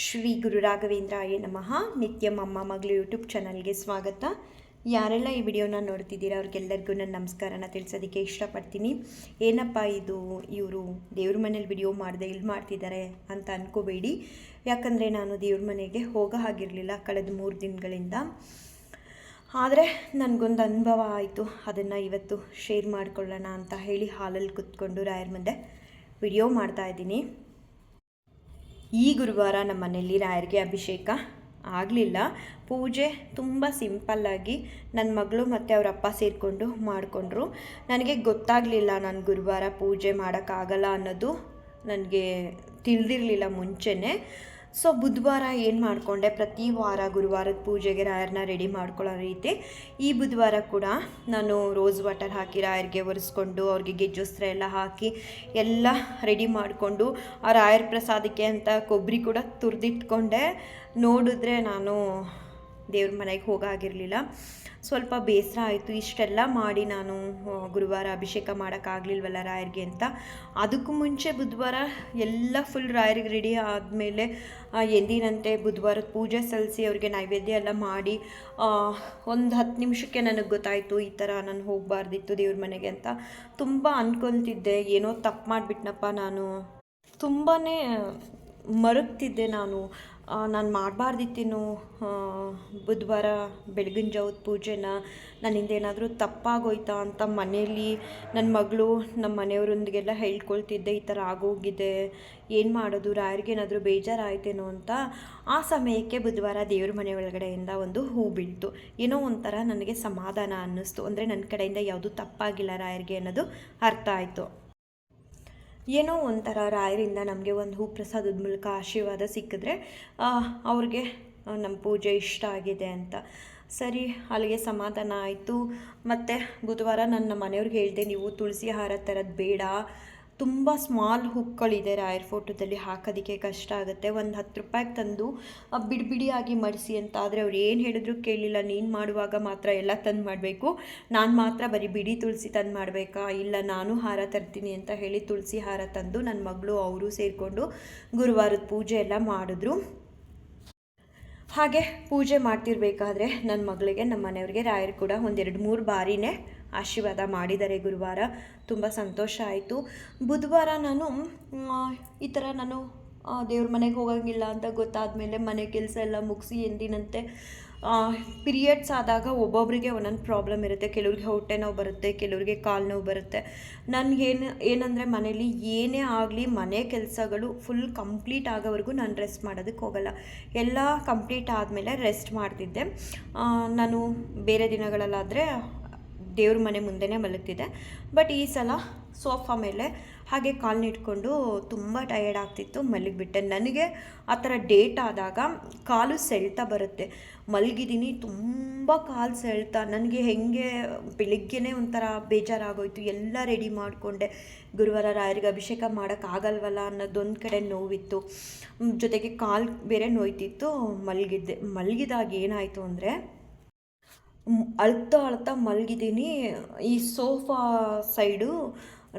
ಶ್ರೀ ಗುರು ರಾಘವೇಂದ್ರಾಯ ನಮಃ. ನಿತ್ಯಂ ಅಮ್ಮ ಮಗಳು ಯೂಟ್ಯೂಬ್ ಚಾನಲ್ಗೆ ಸ್ವಾಗತ. ಯಾರೆಲ್ಲ ಈ ವಿಡಿಯೋನ ನೋಡ್ತಿದ್ದೀರಾ ಅವ್ರಿಗೆಲ್ಲರಿಗೂ ನಾನು ನಮಸ್ಕಾರನ ತಿಳಿಸೋದಕ್ಕೆ ಇಷ್ಟಪಡ್ತೀನಿ. ಏನಪ್ಪ ಇದು ಇವರು ದೇವ್ರ ಮನೇಲಿ ವಿಡಿಯೋ ಮಾಡಿದೆ ಇಲ್ಲಿ ಮಾಡ್ತಿದ್ದಾರೆ ಅಂತ ಅಂದ್ಕೋಬೇಡಿ. ಯಾಕಂದರೆ ನಾನು ದೇವ್ರ ಮನೆಗೆ ಹೋಗೋ ಹಾಗಿರಲಿಲ್ಲ ಕಳೆದ 3 ದಿನಗಳಿಂದ. ಆದರೆ ನನಗೊಂದು ಅನುಭವ ಆಯಿತು, ಅದನ್ನು ಇವತ್ತು ಶೇರ್ ಮಾಡ್ಕೊಳ್ಳೋಣ ಅಂತ ಹೇಳಿ ಹಾಲಲ್ಲಿ ಕೂತ್ಕೊಂಡು ರಾಯರ ಮುಂದೆ ವಿಡಿಯೋ ಮಾಡ್ತಾಯಿದ್ದೀನಿ. ಈ ಗುರುವಾರ ನಮ್ಮ ಮನೆಯಲ್ಲಿ ರಾಯರಿಗೆ ಅಭಿಷೇಕ ಆಗಲಿಲ್ಲ. ಪೂಜೆ ತುಂಬ ಸಿಂಪಲ್ಲಾಗಿ ನನ್ನ ಮಗಳು ಮತ್ತು ಅವರ ಅಪ್ಪ ಸೇರಿಕೊಂಡು ಮಾಡಿಕೊಂಡ್ರು. ನನಗೆ ಗೊತ್ತಾಗಲಿಲ್ಲ ನಾನು ಗುರುವಾರ ಪೂಜೆ ಮಾಡೋಕ್ಕಾಗಲ್ಲ ಅನ್ನೋದು ನನಗೆ ತಿಳಿದಿರಲಿಲ್ಲ ಮುಂಚೆನೇ. ಸೊ ಬುಧವಾರ ಏನು ಮಾಡಿಕೊಂಡೆ, ಪ್ರತಿ ವಾರ ಗುರುವಾರದ ಪೂಜೆಗೆ ರಾಯರನ್ನ ರೆಡಿ ಮಾಡ್ಕೊಳ್ಳೋ ರೀತಿ ಈ ಬುಧವಾರ ಕೂಡ ನಾನು ರೋಸ್ ವಾಟರ್ ಹಾಕಿ ರಾಯರಿಗೆ ಒರೆಸ್ಕೊಂಡು ಅವ್ರಿಗೆ ಗೆಜ್ಜೋಸ್ತ್ರ ಎಲ್ಲ ಹಾಕಿ ಎಲ್ಲ ರೆಡಿ ಮಾಡಿಕೊಂಡು ಆ ರಾಯರ ಪ್ರಸಾದಕ್ಕೆ ಅಂತ ಕೊಬ್ಬರಿ ಕೂಡ ತುರಿದಿಟ್ಕೊಂಡೆ. ನೋಡಿದ್ರೆ ನಾನು ದೇವ್ರ ಮನೆಗೆ ಹೋಗಾಗಿರಲಿಲ್ಲ. ಸ್ವಲ್ಪ ಬೇಸರ ಆಯಿತು. ಇಷ್ಟೆಲ್ಲ ಮಾಡಿ ನಾನು ಗುರುವಾರ ಅಭಿಷೇಕ ಮಾಡೋಕ್ಕಾಗಲಿಲ್ವಲ್ಲ ರಾಯರಿಗೆ ಅಂತ. ಅದಕ್ಕೂ ಮುಂಚೆ ಬುಧವಾರ ಎಲ್ಲ ಫುಲ್ ರಾಯರಿಗೆ ರೆಡಿ ಆದಮೇಲೆ ಎಂದಿನಂತೆ ಬುಧವಾರದ ಪೂಜೆ ಸಲ್ಲಿಸಿ ಅವ್ರಿಗೆ ನೈವೇದ್ಯ ಎಲ್ಲ ಮಾಡಿ ಒಂದು 10 ನಿಮಿಷಕ್ಕೆ ನನಗೆ ಗೊತ್ತಾಯಿತು ಈ ಥರ ನಾನು ಹೋಗಬಾರ್ದಿತ್ತು ದೇವ್ರ ಮನೆಗೆ ಅಂತ. ತುಂಬ ಅಂದ್ಕೊತಿದ್ದೆ, ಏನೋ ತಪ್ಪು ಮಾಡಿಬಿಟ್ನಪ್ಪ ನಾನು, ತುಂಬಾ ಮರುಗ್ತಿದ್ದೆ ನಾನು ಮಾಡಬಾರ್ದಿತ್ತೇನೋ ಬುಧವಾರ ಬೆಳಗಿನ ಜಾವದ ಪೂಜೆನ. ನನ್ನಿಂದ ಏನಾದರೂ ತಪ್ಪಾಗೋಯ್ತಾ ಅಂತ ಮನೆಯಲ್ಲಿ ನನ್ನ ಮಗಳು ನಮ್ಮ ಮನೆಯವರೊಂದಿಗೆಲ್ಲ ಹೇಳ್ಕೊಳ್ತಿದ್ದೆ, ಈ ಥರ ಆಗೋಗಿದೆ, ಏನು ಮಾಡೋದು, ರಾಯರಿಗೇನಾದರೂ ಬೇಜಾರಾಯ್ತೇನೋ ಅಂತ. ಆ ಸಮಯಕ್ಕೆ ಬುಧವಾರ ದೇವ್ರ ಮನೆ ಒಳಗಡೆಯಿಂದ ಒಂದು ಹೂ ಬೀಳ್ತು. ಏನೋ ಒಂಥರ ನನಗೆ ಸಮಾಧಾನ ಅನ್ನಿಸ್ತು. ಅಂದರೆ ನನ್ನ ಕಡೆಯಿಂದ ಯಾವುದೂ ತಪ್ಪಾಗಿಲ್ಲ ರಾಯರಿಗೆ ಅನ್ನೋದು ಅರ್ಥ ಆಯಿತು. ಏನೋ ಒಂಥರ ರಾಯರಿಂದ ನಮಗೆ ಒಂದು ಹೂ ಪ್ರಸಾದದ ಮೂಲಕ ಆಶೀರ್ವಾದ ಸಿಕ್ಕಿದ್ರೆ ಅವ್ರಿಗೆ ನಮ್ಮ ಪೂಜೆ ಇಷ್ಟ ಆಗಿದೆ ಅಂತ. ಸರಿ, ಅಲ್ಲಿಗೆ ಸಮಾಧಾನ ಆಯಿತು. ಮತ್ತು ಬುಧವಾರ ನನ್ನ ಮನೆಯವ್ರಿಗೆ ಹೇಳಿದೆ, ನೀವು ತುಳಸಿ ಹಾರ ಥರದ್ದು ಬೇಡ, ತುಂಬ ಸ್ಮಾಲ್ ಹುಕ್ಗಳಿದೆ ರಾಯರ ಫೋಟೋದಲ್ಲಿ ಹಾಕೋದಕ್ಕೆ ಕಷ್ಟ ಆಗುತ್ತೆ, ಒಂದು 10 ರೂಪಾಯಿಗೆ ತಂದು ಬಿಡಿಯಾಗಿ ಮಡಿಸಿ ಅಂತ. ಆದರೆ ಅವ್ರು ಏನು ಹೇಳಿದ್ರು ಕೇಳಲಿಲ್ಲ. ನೀನು ಮಾಡುವಾಗ ಮಾತ್ರ ಎಲ್ಲ ತಂದು ಮಾಡಬೇಕು, ನಾನು ಮಾತ್ರ ಬರೀ ಬಿಡಿ ತುಳಸಿ ತಂದು ಮಾಡಬೇಕಾ? ಇಲ್ಲ, ನಾನು ಹಾರ ತರ್ತೀನಿ ಅಂತ ಹೇಳಿ ತುಳಸಿ ಹಾರ ತಂದು ನನ್ನ ಮಗಳು ಅವರು ಸೇರಿಕೊಂಡು ಗುರುವಾರದ ಪೂಜೆ ಎಲ್ಲ ಮಾಡಿದ್ರು. ಹಾಗೆ ಪೂಜೆ ಮಾಡ್ತಿರ್ಬೇಕಾದ್ರೆ ನನ್ನ ಮಗಳಿಗೆ ನಮ್ಮ ಮನೆಯವ್ರಿಗೆ ರಾಯರು ಕೂಡ 1-2-3 ಬಾರಿನೇ ಆಶೀರ್ವಾದ ಮಾಡಿದ್ದಾರೆ ಗುರುವಾರ. ತುಂಬ ಸಂತೋಷ ಆಯಿತು. ಬುಧವಾರ ನಾನು ಈ ಥರ ನಾನು ದೇವ್ರ ಮನೆಗೆ ಹೋಗೋಂಗಿಲ್ಲ ಅಂತ ಗೊತ್ತಾದ ಮೇಲೆ ಮನೆ ಕೆಲಸ ಎಲ್ಲ ಮುಗಿಸಿ ಎಂದಿನಂತೆ ಪೀರಿಯಡ್ಸ್ ಆದಾಗ ಒಬ್ಬೊಬ್ಬರಿಗೆ ಒಂದೊಂದು ಪ್ರಾಬ್ಲಮ್ ಇರುತ್ತೆ. ಕೆಲವ್ರಿಗೆ ಹೊಟ್ಟೆ ನೋವು ಬರುತ್ತೆ, ಕೆಲವ್ರಿಗೆ ಕಾಲು ನೋವು ಬರುತ್ತೆ. ಏನಂದರೆ ಮನೇಲಿ ಏನೇ ಆಗಲಿ ಮನೆ ಕೆಲಸಗಳು ಫುಲ್ ಕಂಪ್ಲೀಟ್ ಆಗೋವರೆಗೂ ನಾನು ರೆಸ್ಟ್ ಮಾಡೋದಕ್ಕೆ ಹೋಗಲ್ಲ. ಎಲ್ಲ ಕಂಪ್ಲೀಟ್ ಆದಮೇಲೆ ರೆಸ್ಟ್ ಮಾಡ್ತಿದ್ದೆ. ನಾನು ಬೇರೆ ದಿನಗಳಲ್ಲಾದರೆ ದೇವ್ರ ಮನೆ ಮುಂದೆನೇ ಮಲಗ್ತಿದ್ದೆ. ಬಟ್ ಈ ಸಲ ಸೋಫಾ ಮೇಲೆ ಹಾಗೆ ಕಾಲು ಇಟ್ಕೊಂಡು ತುಂಬ ಟಯರ್ಡ್ ಆಗ್ತಿತ್ತು, ಮಲಗಿಬಿಟ್ಟೆ. ನನಗೆ ಆ ಥರ ಡೇಟ್ ಆದಾಗ ಕಾಲು ಸೆಳ್ತಾ ಬರುತ್ತೆ. ಮಲಗಿದ್ದೀನಿ, ತುಂಬ ಕಾಲು ಸೆಳ್ತಾ. ನನಗೆ ಹೆಂಗೆ ಬೆಳಿಗ್ಗೆನೇ ಒಂಥರ ಬೇಜಾರಾಗೋಯ್ತು. ಎಲ್ಲ ರೆಡಿ ಮಾಡಿಕೊಂಡೆ, ಗುರುವಾರ ರಾಯರಿಗೆ ಅಭಿಷೇಕ ಮಾಡೋಕ್ಕಾಗಲ್ವಲ್ಲ ಅನ್ನೋದೊಂದು ಕಡೆ ನೋವಿತ್ತು, ಜೊತೆಗೆ ಕಾಲು ಬೇರೆ ನೋಯ್ತಿತ್ತು. ಮಲಗಿದಾಗ ಏನಾಯಿತು ಅಂದರೆ, ಅಳ್ತಾ ಮಲಗಿದ್ದೀನಿ. ಈ ಸೋಫಾ ಸೈಡು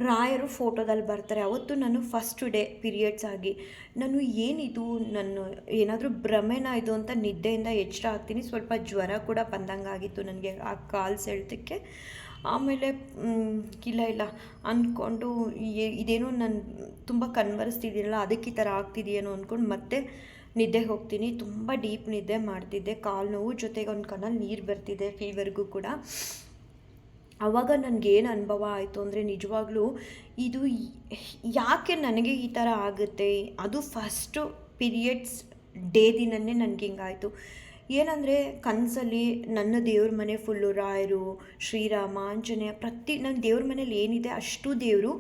ರಾಯರು ಫೋಟೋದಲ್ಲಿ ಬರ್ತಾರೆ. ಅವತ್ತು ನಾನು ಫಸ್ಟ್ ಡೇ ಪೀರಿಯಡ್ಸ್ ಆಗಿ ನಾನು ಏನಿದು, ನಾನು ಏನಾದರೂ ಭ್ರಮೆನ ಇದು ಅಂತ ನಿದ್ದೆಯಿಂದ ಎಚ್ಚರ ಆಗ್ತೀನಿ. ಸ್ವಲ್ಪ ಜ್ವರ ಕೂಡ ಬಂದಂಗಾಗಿತ್ತು ನನಗೆ ಆ ಕಾಲು ಸೆಳೆತಕ್ಕೆ. ಆಮೇಲೆ ಇಲ್ಲ ಅಂದ್ಕೊಂಡು ಇದೇನೋ ನಾನು ತುಂಬ ಕನ್ವರಿಸ್ತಿದ್ದೀನಲ್ಲ, ಅದಕ್ಕೆ ಈ ಥರ ಆಗ್ತಿದೆಯೇನೋ ಅಂದ್ಕೊಂಡು ಮತ್ತೆ ನಿದ್ದೆಗೆ ಹೋಗ್ತೀನಿ. ತುಂಬ ಡೀಪ್ ನಿದ್ದೆ ಮಾಡ್ತಿದ್ದೆ. ಕಾಲು ನೋವು ಜೊತೆಗೆ ಒಂದು ಕಣ್ಣಲ್ಲಿ ನೀರು ಬರ್ತಿದೆ, ಫೀವರ್ಗೂ ಕೂಡ. ಆವಾಗ ನನಗೇನು ಅನುಭವ ಆಯಿತು ಅಂದರೆ, ನಿಜವಾಗ್ಲೂ ಇದು ಯಾಕೆ ನನಗೆ ಈ ಥರ ಆಗುತ್ತೆ, ಅದು ಫಸ್ಟು ಪೀರಿಯಡ್ಸ್ ಡೇ ದಿನವೇ ನನಗೆ ಹಿಂಗಾಯಿತು. ಏನಂದರೆ ಕನಸಲ್ಲಿ ನನ್ನ ದೇವ್ರ ಮನೆ ಫುಲ್ಲು ರಾಯರು, ಶ್ರೀರಾಮ, ಆಂಜನೇಯ, ನನ್ನ ದೇವ್ರ ಮನೇಲಿ ಏನಿದೆ ಅಷ್ಟು ದೇವರು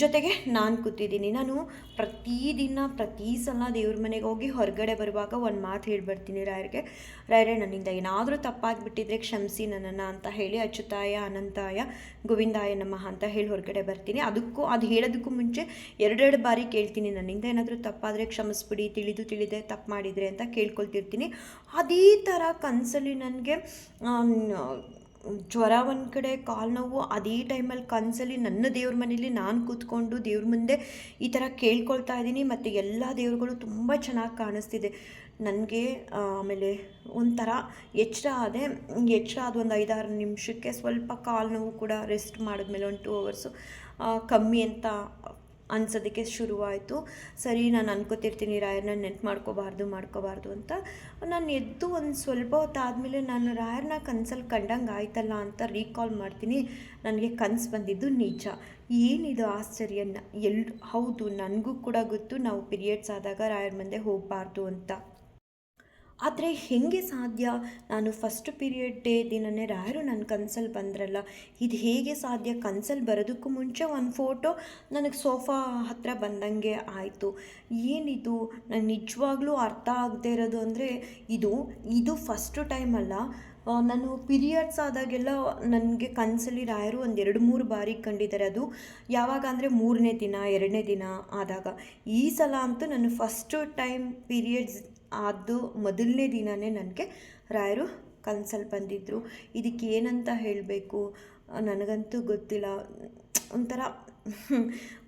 ಜೊತೆಗೆ ನಾನು ಕೂತಿದ್ದೀನಿ. ನಾನು ಪ್ರತಿ ಸಲ ದೇವ್ರ ಮನೆಗೆ ಹೋಗಿ ಹೊರಗಡೆ ಬರುವಾಗ ಒಂದು ಮಾತು ಹೇಳ್ಬರ್ತೀನಿ ರಾಯರಿಗೆ, ರಾಯರೇ ನನ್ನಿಂದ ಏನಾದರೂ ತಪ್ಪಾಗಿಬಿಟ್ಟಿದ್ರೆ ಕ್ಷಮಿಸಿ ನನ್ನನ್ನು ಅಂತ ಹೇಳಿ ಅಚ್ಯುತಾಯ ಅನಂತಾಯ ಗೋವಿಂದಾಯ ನಮಃ ಅಂತ ಹೇಳಿ ಹೊರಗಡೆ ಬರ್ತೀನಿ. ಅದು ಹೇಳೋದಕ್ಕೂ ಮುಂಚೆ 2 ಬಾರಿ ಕೇಳ್ತೀನಿ, ನನ್ನಿಂದ ಏನಾದರೂ ತಪ್ಪಾದರೆ ಕ್ಷಮಿಸ್ಬಿಡಿ, ತಿಳಿದೇ ತಪ್ಪು ಮಾಡಿದರೆ ಅಂತ ಕೇಳ್ಕೊಳ್ತಿರ್ತೀನಿ. ಅದೇ ಥರ ಕನಸಲ್ಲಿ ನನಗೆ ಜ್ವರ ಒಂದು ಕಡೆ, ಕಾಲು ನೋವು. ಅದೇ ಟೈಮಲ್ಲಿ ಕನಸಲ್ಲಿ ನನ್ನ ದೇವ್ರ ಮನೇಲಿ ನಾನು ಕೂತ್ಕೊಂಡು ದೇವ್ರ ಮುಂದೆ ಈ ಥರ ಕೇಳ್ಕೊಳ್ತಾ ಇದ್ದೀನಿ, ಮತ್ತು ಎಲ್ಲ ದೇವ್ರುಗಳು ತುಂಬ ಚೆನ್ನಾಗಿ ಕಾಣಿಸ್ತಿದೆ ನನಗೆ. ಆಮೇಲೆ ಒಂಥರ ಎಚ್ಚರ ಆದ ಒಂದು 5-6 ನಿಮಿಷಕ್ಕೆ ಸ್ವಲ್ಪ ಕಾಲು ನೋವು ಕೂಡ ರೆಸ್ಟ್ ಮಾಡಿದ್ಮೇಲೆ ಒಂದು 2 ಅವರ್ಸು ಕಮ್ಮಿ ಅಂತ ಅನ್ಸೋದಕ್ಕೆ ಶುರುವಾಯಿತು. ಸರಿ, ನಾನು ಅನ್ಕೋತಿರ್ತೀನಿ ರಾಯರನ್ನ ನೆನ್ಪು ಮಾಡ್ಕೋಬಾರ್ದು ಅಂತ. ನಾನು ಎದ್ದು ಒಂದು ಸ್ವಲ್ಪ ಹೊತ್ತು ಆದಮೇಲೆ ನಾನು ರಾಯರನ್ನ ಕನಸಲ್ಲಿ ಕಂಡಂಗೆ ಆಯ್ತಲ್ಲ ಅಂತ ರೀಕಾಲ್ ಮಾಡ್ತೀನಿ. ನನಗೆ ಕನಸು ಬಂದಿದ್ದು ನಿಜ. ಏನಿದು ಆಶ್ಚರ್ಯ! ಹೌದು, ನನಗೂ ಕೂಡ ಗೊತ್ತು ನಾವು ಪೀರಿಯಡ್ಸ್ ಆದಾಗ ರಾಯರ ಮುಂದೆ ಹೋಗಬಾರ್ದು ಅಂತ. ಆದರೆ ಹೇಗೆ ಸಾಧ್ಯ? ನಾನು ಫಸ್ಟ್ ಪೀರಿಯಡ್ ಡೇ ದಿನವೇ ರಾಯರು ನನ್ನ ಕನಸಲ್ಲಿ ಬಂದ್ರಲ್ಲ, ಇದು ಹೇಗೆ ಸಾಧ್ಯ? ಕನಸಲ್ಲಿ ಬರೋದಕ್ಕೂ ಮುಂಚೆ ಒಂದು ಫೋಟೋ ನನಗೆ ಸೋಫಾ ಹತ್ತಿರ ಬಂದಂಗೆ ಆಯಿತು. ಏನಿದು? ನನಗೆ ನಿಜವಾಗ್ಲೂ ಅರ್ಥ ಆಗದೆ ಇರೋದು ಅಂದರೆ ಇದು ಫಸ್ಟು ಟೈಮ್ ಅಲ್ಲ. ನಾನು ಪೀರಿಯಡ್ಸ್ ಆದಾಗೆಲ್ಲ ನನಗೆ ಕನಸಲ್ಲಿ ರಾಯರು ಒಂದು 2-3 ಬಾರಿ ಕಂಡಿದ್ದಾರೆ. ಅದು ಯಾವಾಗ ಅಂದರೆ 3ನೇ ದಿನ 2ನೇ ದಿನ ಆದಾಗ. ಈ ಸಲ ಅಂತೂ ನಾನು ಫಸ್ಟು ಟೈಮ್ ಪೀರಿಯಡ್ಸ್ ಅದು ಮೊದಲನೇ ದಿನವೇ ನನಗೆ ರಾಯರು ಕನಸಲ್ಲಿ ಬಂದಿದ್ದರು. ಇದಕ್ಕೆ ಏನಂತ ಹೇಳಬೇಕು ನನಗಂತೂ ಗೊತ್ತಿಲ್ಲ. ಒಂಥರ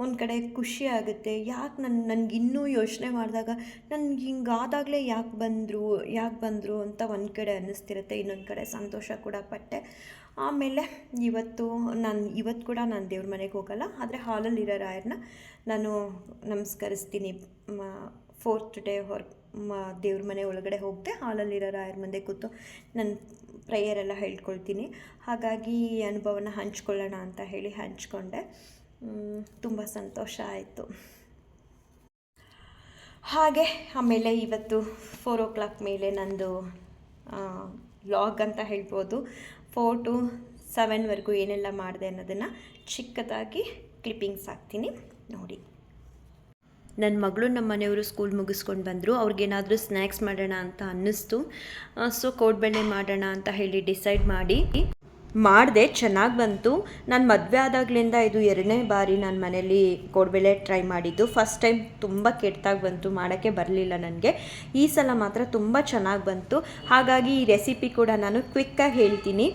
ಒಂದು ಕಡೆ ಖುಷಿ ಆಗುತ್ತೆ. ಯಾಕೆ ನನಗಿನ್ನೂ ಯೋಚನೆ ಮಾಡಿದಾಗ ನನಗೆ ಹಿಂಗಾದಾಗಲೇ ಯಾಕೆ ಬಂದರು ಅಂತ ಒಂದು ಕಡೆ ಅನ್ನಿಸ್ತಿರುತ್ತೆ, ಇನ್ನೊಂದು ಕಡೆ ಸಂತೋಷ ಕೂಡ ಪಟ್ಟೆ. ಆಮೇಲೆ ಇವತ್ತು ಕೂಡ ನಾನು ದೇವ್ರ ಮನೆಗೆ ಹೋಗಲ್ಲ, ಆದರೆ ಹಾಲಲ್ಲಿರೋ ರಾಯರನ್ನ ನಾನು ನಮಸ್ಕರಿಸ್ತೀನಿ. 4th ಡೇ ದೇವ್ರ ಮನೆ ಒಳಗಡೆ ಹೋಗದೆ ಹಾಲಲ್ಲಿರೋ ರಾಯರ ಮುಂದೆ ಕೂತು ನನ್ನ ಪ್ರೇಯರೆಲ್ಲ ಹೇಳ್ಕೊಳ್ತೀನಿ. ಹಾಗಾಗಿ ಈ ಅನುಭವನ ಹಂಚ್ಕೊಳ್ಳೋಣ ಅಂತ ಹೇಳಿ ಹಂಚ್ಕೊಂಡೆ. ತುಂಬ ಸಂತೋಷ ಆಯಿತು. ಹಾಗೆ ಆಮೇಲೆ ಇವತ್ತು 4 o'clock ಮೇಲೆ ನಂದು ವ್ಲಾಗ್ ಅಂತ ಹೇಳ್ಬೋದು. 4 to 7ವರೆಗೂ ಏನೆಲ್ಲ ಮಾಡಿದೆ ಅನ್ನೋದನ್ನು ಚಿಕ್ಕದಾಗಿ ಕ್ಲಿಪ್ಪಿಂಗ್ಸ್ ಹಾಕ್ತೀನಿ ನೋಡಿ. ನನ್ನ ಮಗಳು ನಮ್ಮ ಮನೆಯವರು ಸ್ಕೂಲ್ ಮುಗಿಸ್ಕೊಂಡು ಬಂದರು. ಅವ್ರಿಗೇನಾದರೂ ಸ್ನ್ಯಾಕ್ಸ್ ಮಾಡೋಣ ಅಂತ ಅನ್ನಿಸ್ತು. ಸೊ ಕೋಡ್ಬೆಳೆ ಮಾಡೋಣ ಅಂತ ಹೇಳಿ ಡಿಸೈಡ್ ಮಾಡಿದೆ. ಚೆನ್ನಾಗಿ ಬಂತು. ನಾನು ಮದುವೆ ಆದಾಗಲಿಂದ ಇದು 2ನೇ ಬಾರಿ ನಾನು ಮನೇಲಿ ಕೋಡ್ಬೆಳೆ ಟ್ರೈ ಮಾಡಿದ್ದು. ಫಸ್ಟ್ ಟೈಮ್ ತುಂಬ ಕೆಟ್ಟದಾಗಿ ಬಂತು, ಮಾಡೋಕ್ಕೆ ಬರಲಿಲ್ಲ ನನಗೆ. ಈ ಸಲ ಮಾತ್ರ ತುಂಬ ಚೆನ್ನಾಗಿ ಬಂತು. ಹಾಗಾಗಿ ಈ ರೆಸಿಪಿ ಕೂಡ ನಾನು ಕ್ವಿಕ್ಕಾಗಿ ಹೇಳ್ತೀನಿ.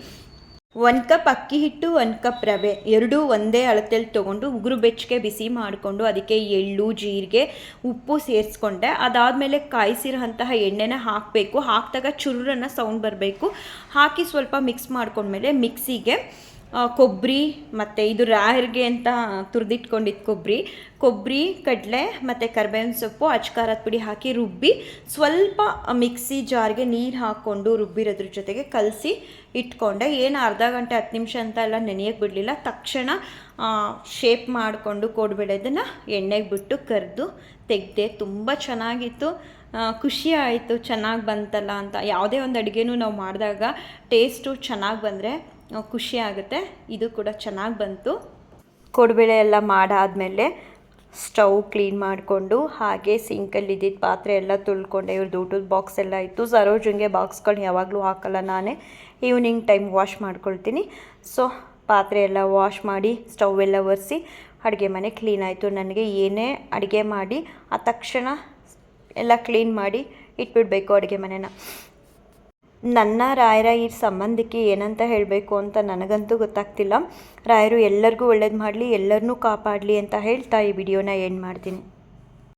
1 ಕಪ್ ಅಕ್ಕಿ ಹಿಟ್ಟು, 1 ಕಪ್ ರವೆ, ಎರಡೂ ಒಂದೇ ಅಳತೆಯಲ್ಲಿ ತೊಗೊಂಡು ಉಗುರು ಬೆಚ್ಚಗೆ ಬಿಸಿ ಮಾಡಿಕೊಂಡು ಅದಕ್ಕೆ ಎಳ್ಳು, ಜೀರಿಗೆ, ಉಪ್ಪು ಸೇರಿಸ್ಕೊಂಡೆ. ಅದಾದಮೇಲೆ ಕಾಯಿಸಿರೋಂತಹ ಎಣ್ಣೆನ ಹಾಕಬೇಕು. ಹಾಕಿದಾಗ ಚುರುರನ್ನು ಸೌಂಡ್ ಬರಬೇಕು. ಹಾಕಿ ಸ್ವಲ್ಪ ಮಿಕ್ಸ್ ಮಾಡ್ಕೊಂಡ್ಮೇಲೆ ಮಿಕ್ಸಿಗೆ ಕೊಬ್ಬರಿ ಮತ್ತು ಇದು ರಾಯರಿಗೆ ಅಂತ ತುರಿದಿಟ್ಕೊಂಡಿದ್ದು ಕೊಬ್ಬರಿ, ಕಡಲೆ ಮತ್ತು ಕರಿಬೇವಿನ ಸೊಪ್ಪು, ಅಚ್ಕಾರದ ಪುಡಿ ಹಾಕಿ ರುಬ್ಬಿ ಸ್ವಲ್ಪ ಮಿಕ್ಸಿ ಜಾರ್ಗೆ ನೀರು ಹಾಕ್ಕೊಂಡು ರುಬ್ಬಿರೋದ್ರ ಜೊತೆಗೆ ಕಲಸಿ ಇಟ್ಕೊಂಡೆ. ಏನು ಅರ್ಧ ಗಂಟೆ 10 ನಿಮಿಷ ಅಂತ ಎಲ್ಲ ನೆನೆಯೋಕ್ಕೆ ಬಿಡಲಿಲ್ಲ. ತಕ್ಷಣ ಶೇಪ್ ಮಾಡಿಕೊಂಡು ಕೋಡ್ಬೆಳೆದನ್ನು ಎಣ್ಣೆಗೆ ಬಿಟ್ಟು ಕರೆದು ತೆಗೆದೆ. ತುಂಬ ಚೆನ್ನಾಗಿತ್ತು. ಖುಷಿ ಆಯಿತು ಚೆನ್ನಾಗಿ ಬಂತಲ್ಲ ಅಂತ. ಯಾವುದೇ ಒಂದು ಅಡುಗೆನೂ ನಾವು ಮಾಡಿದಾಗ ಟೇಸ್ಟು ಚೆನ್ನಾಗಿ ಬಂದರೆ ಖುಷಿ ಆಗುತ್ತೆ. ಇದು ಕೂಡ ಚೆನ್ನಾಗಿ ಬಂತು. ಕೋಡ್ಬೆಳೆ ಎಲ್ಲ ಮಾಡಾದಮೇಲೆ ಸ್ಟವ್ ಕ್ಲೀನ್ ಮಾಡಿಕೊಂಡು ಹಾಗೆ ಸಿಂಕಲ್ಲಿ ಇದ್ದಿದ್ದ ಪಾತ್ರೆ ಎಲ್ಲ ತುಳ್ಕೊಂಡೆ. ಇವ್ರದ್ದು ಊಟದ ಬಾಕ್ಸ್ ಎಲ್ಲ ಇತ್ತು. ಸರೋಜಂಗೆ ಬಾಕ್ಸ್ಗಳು ಯಾವಾಗಲೂ ಹಾಕಲ್ಲ, ನಾನೇ ಈವ್ನಿಂಗ್ ಟೈಮ್ ವಾಶ್ ಮಾಡ್ಕೊಳ್ತೀನಿ. ಸೊ ಪಾತ್ರೆ ಎಲ್ಲ ವಾಶ್ ಮಾಡಿ ಸ್ಟವ್ ಎಲ್ಲ ಒರೆಸಿ ಅಡುಗೆ ಮನೆ ಕ್ಲೀನ್ ಆಯಿತು. ನನಗೆ ಏನೇ ಅಡುಗೆ ಮಾಡಿ ಆ ತಕ್ಷಣ ಎಲ್ಲ ಕ್ಲೀನ್ ಮಾಡಿ ಇಟ್ಬಿಡಬೇಕು ಅಡುಗೆ ಮನೆನ. ನನ್ನ ರಾಯರ ಈ ಸಂಬಂಧಕ್ಕೆ ಏನಂತ ಹೇಳಬೇಕು ಅಂತ ನನಗಂತೂ ಗೊತ್ತಾಗ್ತಿಲ್ಲ. ರಾಯರು ಎಲ್ಲರಿಗೂ ಒಳ್ಳೇದು ಮಾಡಲಿ, ಎಲ್ಲರನ್ನೂ ಕಾಪಾಡಲಿ ಅಂತ ಹೇಳ್ತಾ ಈ ವಿಡಿಯೋನ ಎಂಡ್ ಮಾಡ್ತೀನಿ.